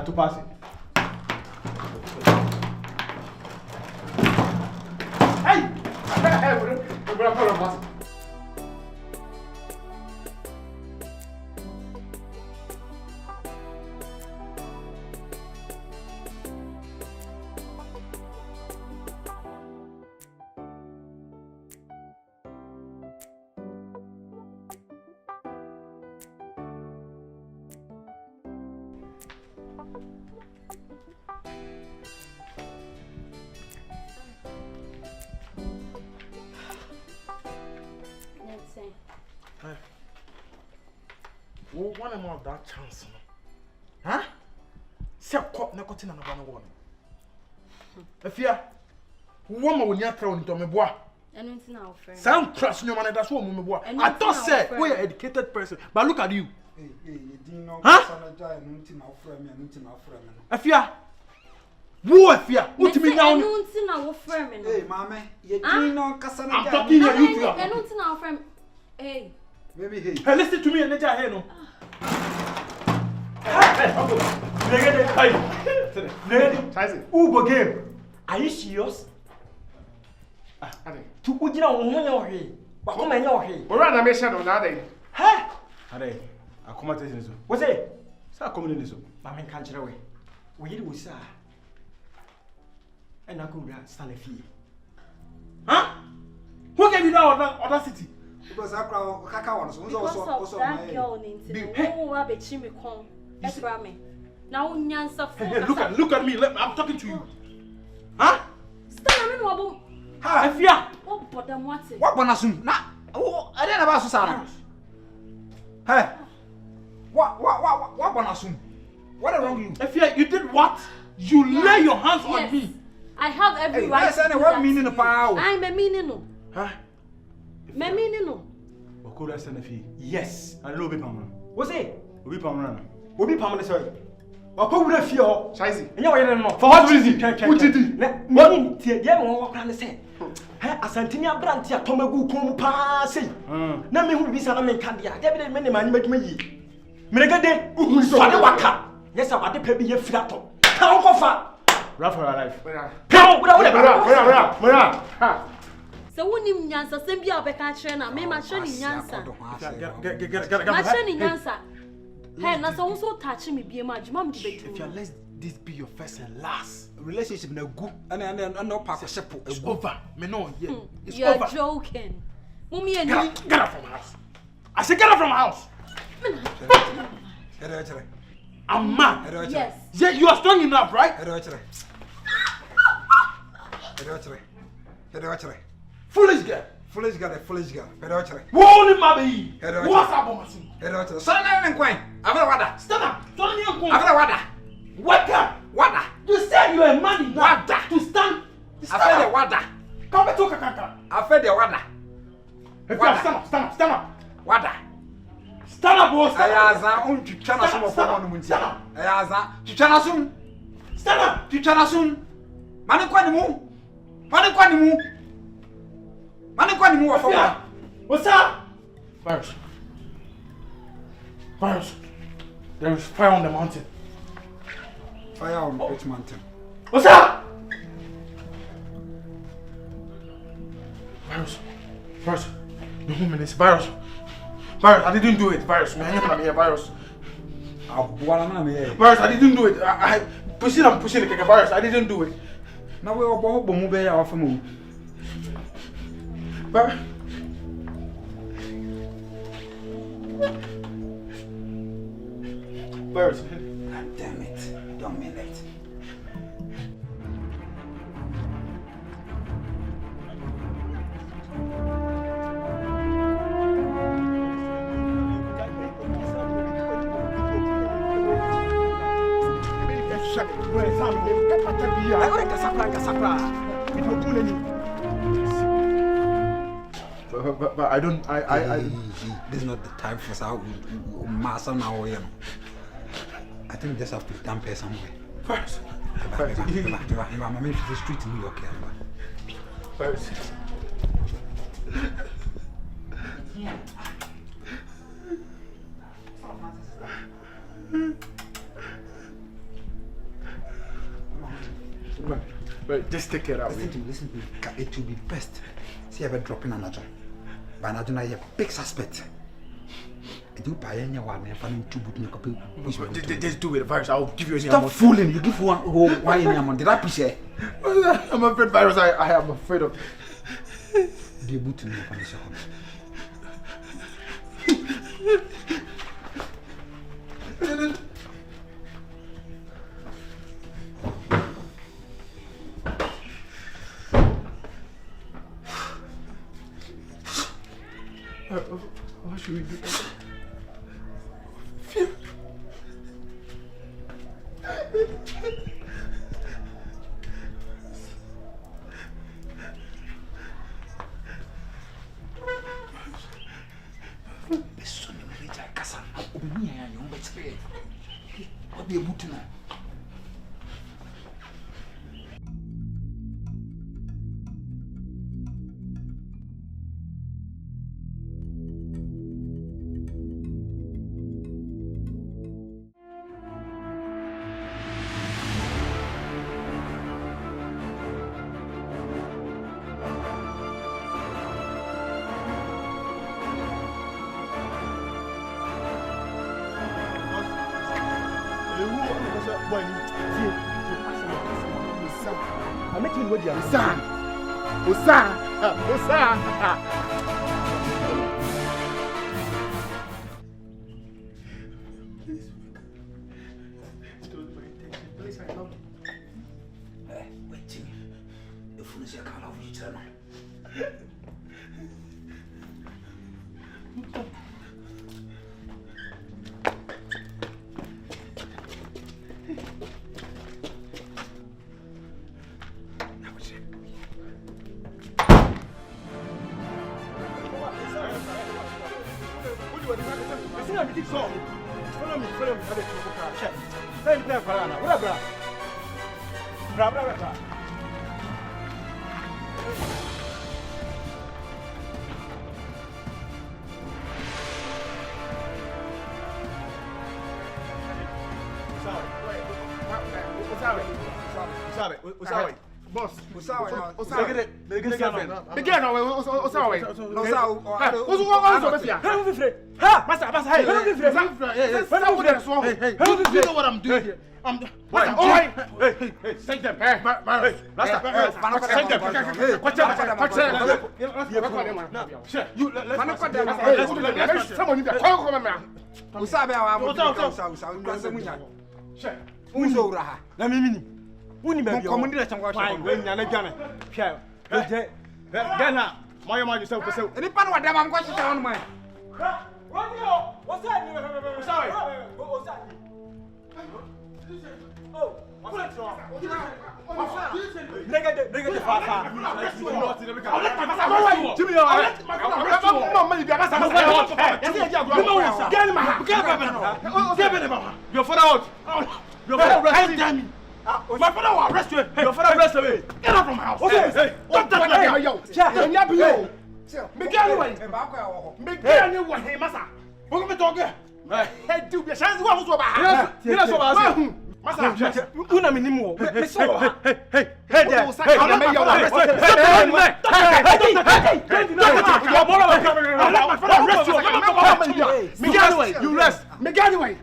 To pass it. Hey! We're going to pass it. One amount that chance, huh? Say cop na cutting and one. Afia. Woman when you throw into me boy. And it's now friend. Sound trust no man that's what me boy. I thought say we are educated person. But look at you. Hey, you didn't know Afia. Wo Afia. What me now? It's now friend. Hey, mama, you didn't know Kasana. I'm talking here you. And it's now friend. Hey. Maybe hey. Hey, listen to me and let you hear no. Hey, uncle. Hey. Uber game. Are you serious? To Ujina on your but come and your hay. Or rather, I may shadow that day. Hey! Ade, I come at this. What's it? Sir, come in this. I mean, can't you away? We do, sir. And I could stand a fee. Huh? Who gave you that audacity? Because I crowd Kaka was also that girl needs to rabbit chimney con. That's me. Now, Nyansa, look at me. I'm talking to you. Huh? Stand a minute. Ha, Afia. What but them what's it? what bonasum? Nah, oh, I didn't have Susana. Hey, what bonasum? What wrong you? Afia, you did what? You lay your hands on me. I have every right. Yes, and what meaning of power? I'm a meaning no. Huh? Me meaning no. What could I send a fee? Yes, I know be permanent. What's it? We'll be permanent. We'll be permanent, sorry. What could we fear? Chaisi. And you're not For what reason? What did you do? What? Yeah, what can I say? Asantinia Brantia Tomagu Kum Passy. Now, me who be Salaman Candia, David many man make me. Megade, Waka. Yes, I want to pay me a flat. How offer? Rough for our life. Come, whatever. So when you Nyansa, send me a back trainer, me my shiny Nyansa. My shiny Nyansa. Hey, that's also touching me, be a match, mom debate. If you let this be your first and last Relationship no good, and no park shepherd. it's over. Me no, yeah. It's You're over. joking. Mummy and you. Get out from my house. I said get out from my house. I'm mad. Yes. Yeah, you are strong enough, right? Foolish girl. Foolish girl. What only maybe? What's up, Bomasu? Stand up. Don't you go. Wake up. You said you are a man enough to stand. Come back to Kakaka. If you stand up. Stand up, boss. Stand up. What's up? Virus. There is fire on the mountain. Fire on which mountain? What's up? Virus. No minutes. Virus. I didn't do it. Virus. Man, I'm here. Virus. Virus, I didn't do it. I pushing the virus. I didn't do it. Now we are both moving off a move. Virus. Virus. God damn it. Don't mean it. But I don't. This is not the time for some master now. I think we just have to dump her somewhere. First. I'm in the street in New York. First. But just take it out. Listen to me. It will be best. See, I've dropping another. But I don't know a big suspect. I do buy any one and find two good copy. Just do it, Virus. I'll give you any amount. Stop fooling. You give one why any amount. Did I push it? I'm afraid, Virus. I am afraid of. Be able to me for the second. What should we do? Beso ni mleja kasa. Obeni ya ni umbe tire. Obi ebutu no. My father will arrest you. Your father arrest me. Get out from my house. Hey, don't touch my girl. Hey, massa. What are talking? Hey, do be chance. What was about? Yes, massa. Una minimo. Hey, you rest.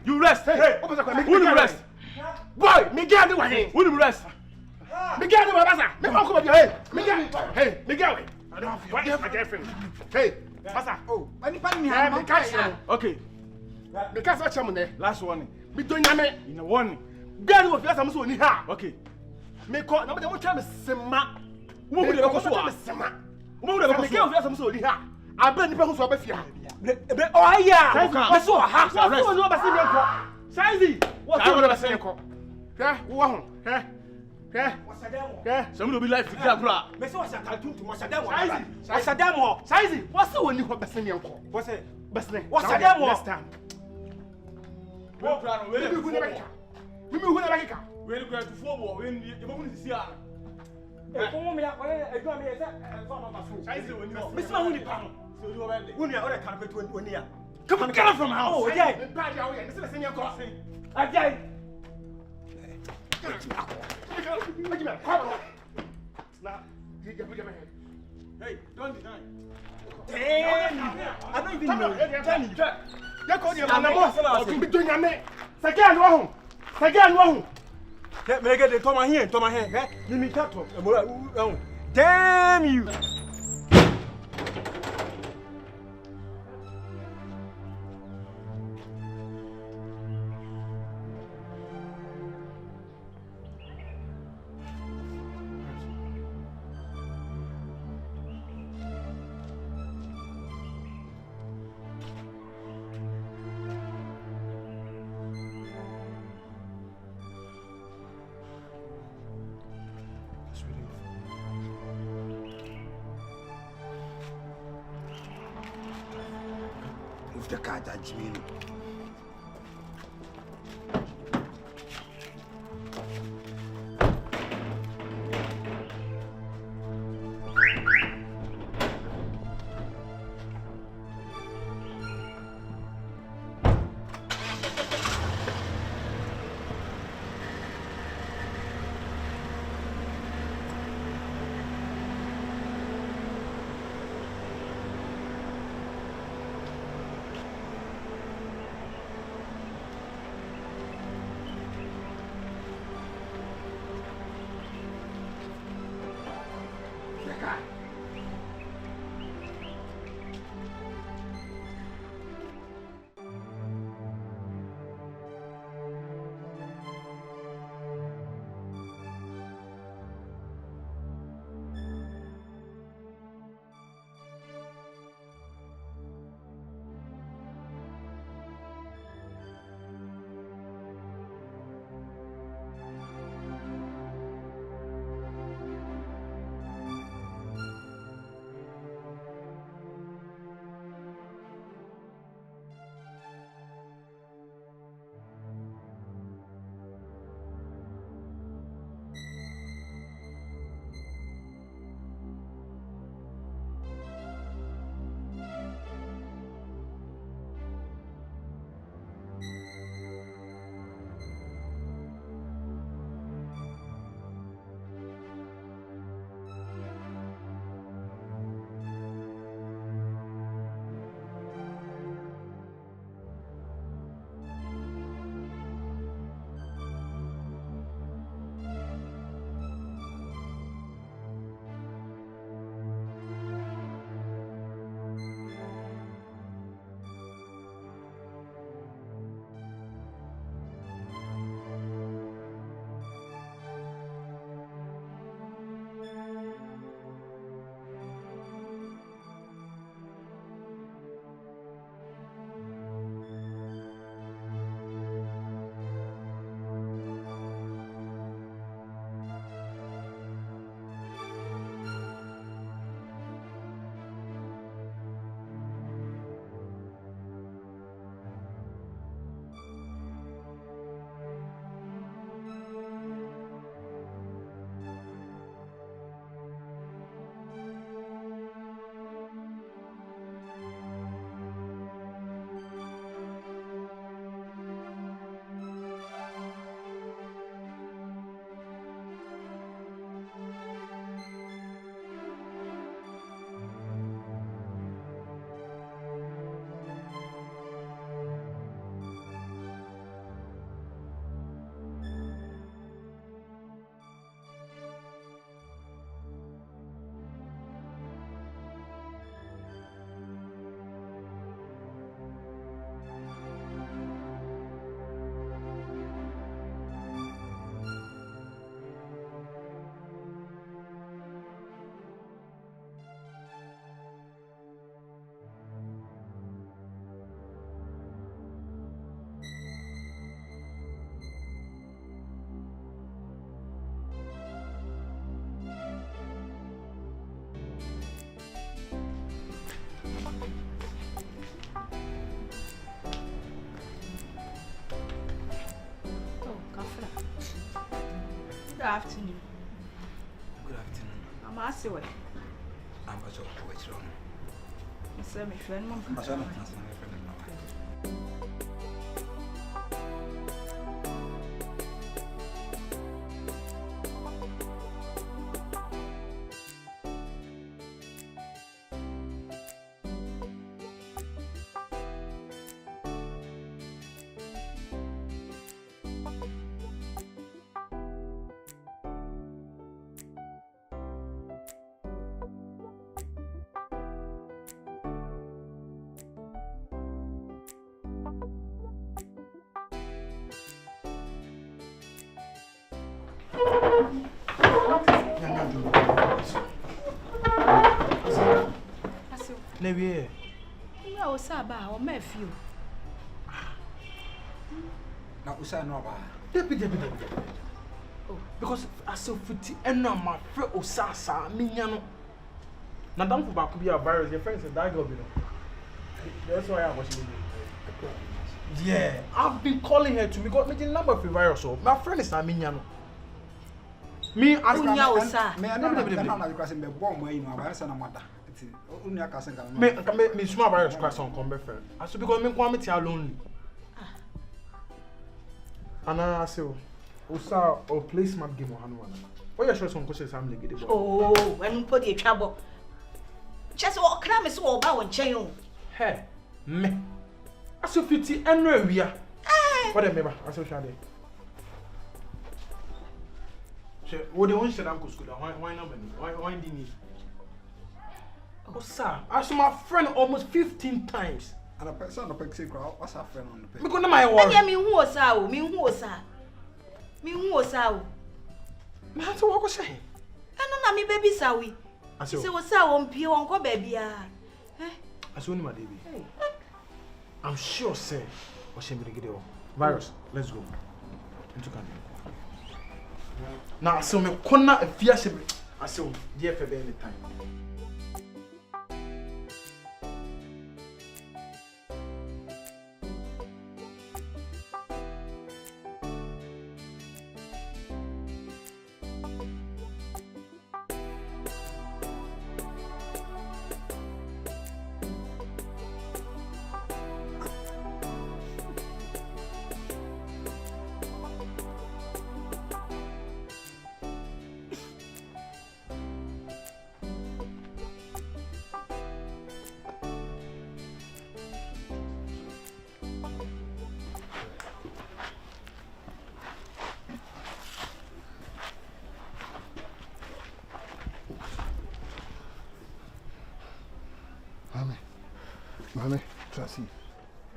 You rest. Boy, Miguel, do what? Who rest? Miguel, do what? Miguel. I don't have my girlfriend. Hey, Massa. Oh, okay. Because what's your last one? Me doing in a one. Girl, what you have some ha. Okay. Me call number one time Sema. Who will go so Sema? Who will go some ha? I bring the people who are before. Oh, yeah. I saw a house. I saw no Basin. Size. What's your Basin? Wow. Some will be like Gabra. Messi was a cartoon to Mosadam. Mosadam. Size. What's the one you have Basin? What's it? Basin. What's a damn last time? Well, where are you going to make? We will make it. We're going to forward when you want to see her. Miss Mahoney Palm. So you already. When you are a carpet when you are. Come on, get from house. Oh, yeah. This is a senior crossing. Again. Hey, don't deny. Damn! I don't even know. Tell me. You call your man. Between your men. Second one. Second one. Make it come here. Come here. You mean capital. Damn you. If the car judge me. Good afternoon. Good afternoon. I'm Asiwe. I'm also what's wrong. Mr. My friend, Mom. My son, my friend. Never. No, Saba, or Matthew. Now, Usa no ba. Debbie. Because I saw footy and no my friend Osasa, Minyano. Madame for Bakubia virus, your friends and Dago. That's why I was in Yeah, I've been calling her to me. Got me the number for virus. So my friend is Aminyano. Me as Unya osa. Me na because me bomb wey no aba say na mother. Unya ka say me small virus class on come friend. Aso because me kwa me tia lonely. Ana aso. Osa or placement game on one. What you sure some questions am legede. Oh, when put the trouble. Just what cram is all about nchen o. Hey, me. Aso fiti enra wia. What dem meba? Aso sha dey. What they want to say uncle school? Why not money? Why didn't he? Oh, sir, I saw my friend almost 15 times. And a person on the peg crowd, what's our friend on the peg? Because my worry. I mean, who was out? Me who was out? Me who was out? Me have to walk with saying. I know me baby sawi. I say what's out on pure uncle baby. I saw my baby. I'm sure, sir. What's him to get it? Virus, let's go. Into country. Now, so me corner a fierce. I saw dear for any time. Mame, Tracy.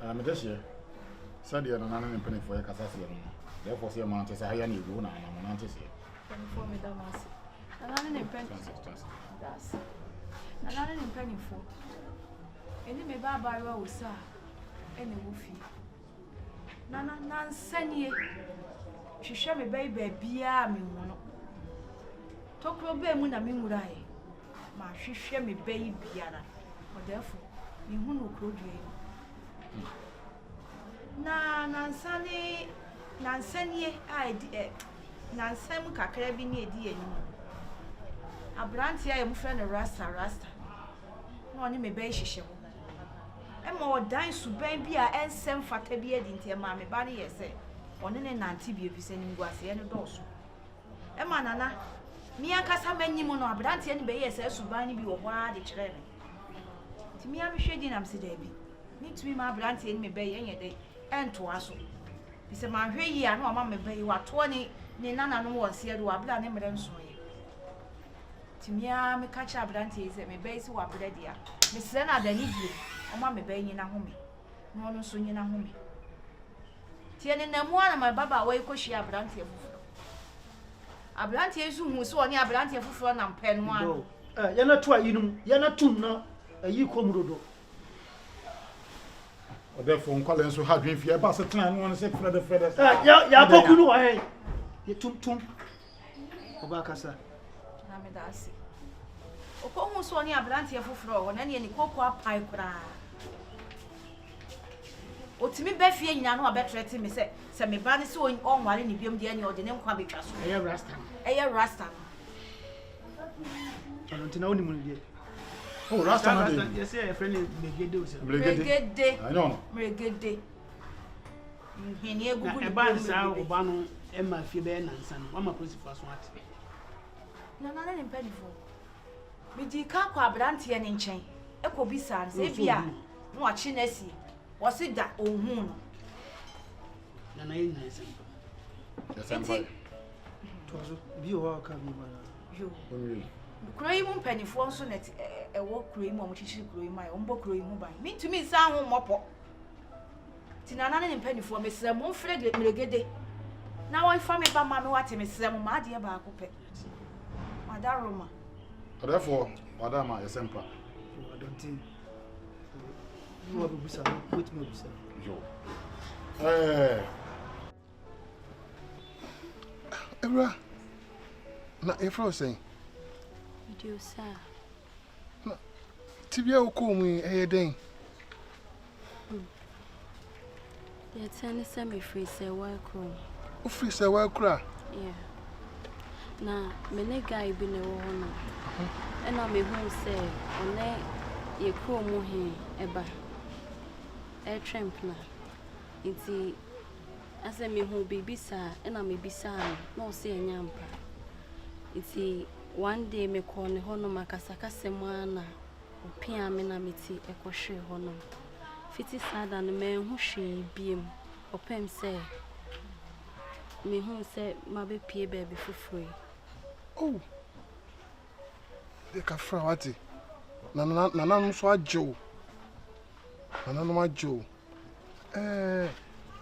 I'm this year. Said you're not an penny for a Cassasian. Therefore, see a man to say, I need you now. I'm not to see. For me, Damas. And I'm in penny. That's. And I'm in penny for. And it may buy by row, sir. Any woofy. Nana, Nan Sanye. She shall me baby, beer me one. Talk to a bear when I'm in wood eye. Ma, she shall me baby, Biana. Or therefore. You who know Crodry. Nansani, I did. Nansam Cacrabi near dear. A brandy I am friend of Rasta. One me bay she shall. And more dines to baby and send for Tabia into your mammy body, yes, on an antibio sending guassi and a dorsal. Emma Nana, me and Cassaman Nimono, a brandy and bay says to buy me or wild each raven. Me am shading am si Debbie. Need to be my brandy and me bay any day, and to us. He said, my way, I know mamma bay you are 20, Nana no one see you are blind and so. To me, I may catch up brandy, and me base who are ready. Miss Senna, the need you, or mamma bay in a home. No, soon in a home. Tianin them one of my baba away because she are brandy. A brandy is who saw near brandy for fun and pen one. You're not try, you're not too now. You come rodo. Therefore, calling so hard if you're about to plan one say for the feathers. Yeah, Pokuno, I. You tum. Obacasa. Namedasi. Okomu so near brandy for floor, and any cocoa pie cry. O to me, Beffy, and I know better at me say, Sammy Banny so in all my any beam the any or the name can be trust. A Rasta. A Rasta. I don't know any. Oh, Rasta, yes, a friend is Good day. I know. Very good day. You hear good bands out of Bano and my Fiben and son. One of my first one. No, not an penny for. Me di kakwa brandy and in chain. Eko bisa, say bia. No chinesi. Was it that oh moon? And I ain't nice. Yes, I'm fine. Be a walk, you. Cream penny for so net a walk cream or which cream my own book cream by. Mean to me, sound moppo. Tinana and penny for Miss Ramon Fred Miragede. Now I found me by Mamma what Miss Ramon, my dear Bacope. Madame Roma. Therefore, Madame, I simple. I don't think you have a whistle with me, sir. Ebra, na Efro saying. You do, sir. Tibia will call me a day. Yeah, tell me free say work. O free say work ra. Yeah. Na me ne guy bi na wo no. Na me hu say one ye kro mu he eba. E tramp na. Nti ase me hu bibi sa na me bisa no say enyampa. Nti one day me call ne hono makasaka semwa na opia me na meti ekohwe hono. Fiti sada no me hu hwe biem opem say me hu say mabe pie baby fufuri. Oh. De ka fra wati. Na no so ajo. Na no ajo.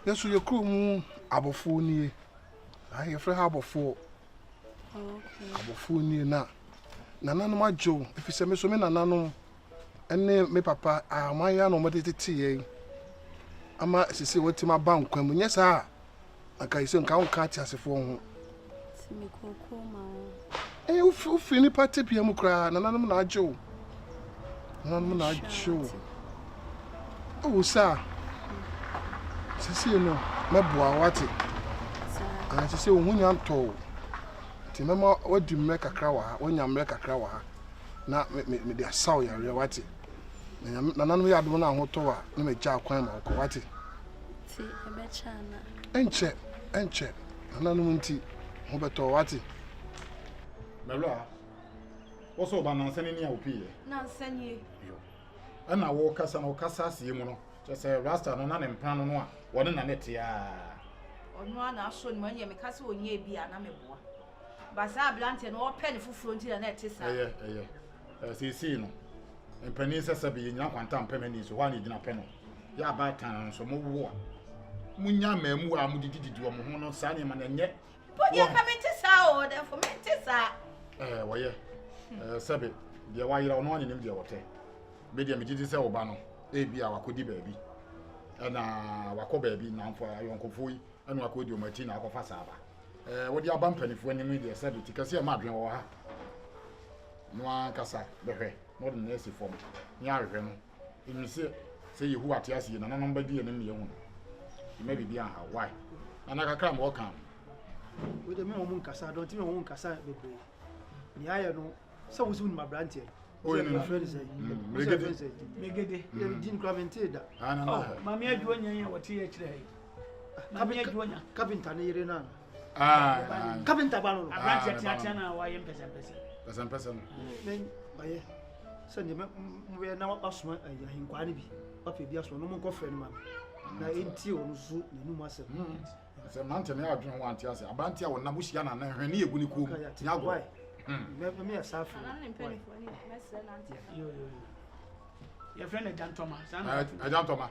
Yesu ye krom abofo nie. Aye fra ha abofo. Okay. Abofo nie na. Na no ajo. Efise me so me na no ene me papa amaya no modetete ye. Ama sisi wati ma ba nkwa mu nyesa aka ise nka wonka ati asefo ho. Timi koko ma. Ufi ni party pia mu kra na nanom na ajo. Nanom na ajo. Oh sa. Sisi no meboa wate. Ana sisi ohunya nto. Ti mema wadi mmre kakra wa ha, wonya mmre kakra wa ha. Na me de asaw ya wate. Na nanom ya adom na ahoto wa na me gya kwan ma ko wate. Ti ebecha na. Enche. Nanom nti ho beto wate. Melua. Oso ba nansani ni awopie. Nansani. Yo. Ana wo kasa na wo kasa asie mu no. Je say rasta no na ne mpran no a wone na nete a. Onu ana aso ni manye me kasa onye bi ana meboa. Basa ablante no open fufuro nti na nete sa. See no. Empani sesa bi nya kwanta mpemani so hwa na gina pe no. Ya ba tan so mo wo a. Munya mamu a mudididi wo mo ho no sa ne ma na nye. But you come into sa o therefore me sa. Woye. Sabe, dia wa yira ono anim dia wote. Me dia me gidi se oba no. Ebi a wakodi baabi. Na wakọ baabi na mfo ayonkofo yi. Anu akodi o mati na akọfa saba. Wodi aba mpanifo anim dia sabe tikase ma adwen wo ha. No ankasa behwe. No de na esi fom. Ni ahwe no. Imi se yehu ate ase na nanom ba di anim ye hu. Ime bibi aha why? Ana kakra mo kan. We de me wo mun kasa don ti me wo mun kasa bebe. Ni aya no so wo sun ma brantie. Oh, you know. Megede. Din Clavente da. Mami aduo nya wati ya kire. Mami aduo nya. Carpenter ne yire na. Carpenter ba no. Abranti tia na wa yem pesa. Men baye. Sanje me na wa asoma ya hinkwa ne bi. Papa bi aso no mo nkofre no ma. Na enti o no so na nu masem. Se mante na adwen ho antia se. Abanti a wona buhia na na hwe ne yegu ni kom. Nya go. Me asafu. Your friend Ajantoma. Ajantoma.